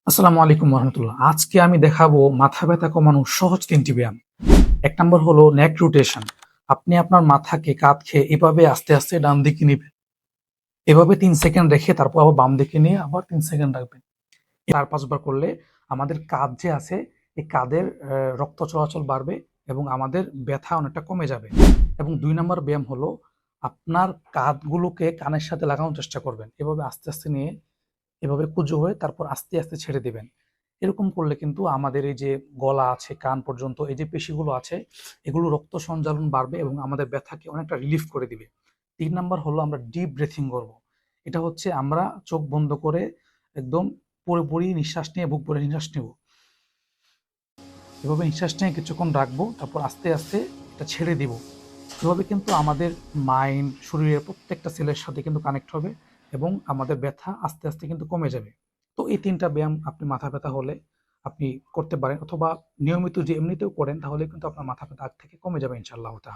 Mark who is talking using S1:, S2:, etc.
S1: আসসালামু আলাইকুম রহমতুল্লাহ। আজকে আমি দেখাবো মাথা ব্যথা কমানোর সহজ ৩টি ব্যায়াম। ১ নম্বর হলো নেক রোটেশন। আপনি আপনার মাথাকে কাঁধ খেয়ে এভাবে আস্তে, আস্তে ডান দিকে নিবেন। এভাবে ৩ সেকেন্ড রেখে তারপর আবার বাম দিকে নিয়ে আবার ৩ সেকেন্ড রাখবেন। ৪-৫ বার করলে আমাদের কাঁধ যে আছে এই কাঁধের রক্ত চলাচল বাড়বে এবং আমাদের ব্যথা অনেকটা কমে যাবে। এবং ২ নম্বর ব্যায়াম হলো আপনার কাঁধগুলোকে কানের সাথে লাগানোর চেষ্টা করবেন। এভাবে আস্তে, আস্তে নিয়ে এভাবে কুঁজো হয়ে তারপর আস্তে, আস্তে ছেড়ে দিবেন। এরকম করলে কিন্তু আমাদের এই যে গলা আছে, কান পর্যন্ত এই যে পেশিগুলো আছে, এগুলো রক্ত সঞ্চালন বাড়বে এবং আমাদের ব্যথাকে অনেকটা রিলিফ করে দিবে। ৩ নাম্বার হলো আমরা ডিপ ব্রিথিং করব। এটা হচ্ছে আমরা চোখ বন্ধ করে একদম পুরোপুরি নিঃশ্বাস নিয়ে বুক ভরে নিঃশ্বাস নেব। এভাবে নিঃশ্বাস নিয়ে কিছুক্ষণ রাখবো, তারপর আস্তে, আস্তে এটা ছেড়ে দিব। এভাবে কিন্তু আমাদের মাইন্ড, শরীরের প্রত্যেকটা সেলের সাথে কিন্তু কানেক্ট হবে এবং আমাদের ব্যথা আস্তে, আস্তে কিন্তু কমে যাবে। তো এই ৩ টা ব্যায়াম আপনি মাথা ব্যথা হলে আপনি করতে পারেন, অথবা নিয়মিত যে এমনিতেও করেন তাহলে কিন্তু আপনার মাথা ব্যথা আগ থেকে কমে যাবে ইনশাআল্লাহ তাআলা।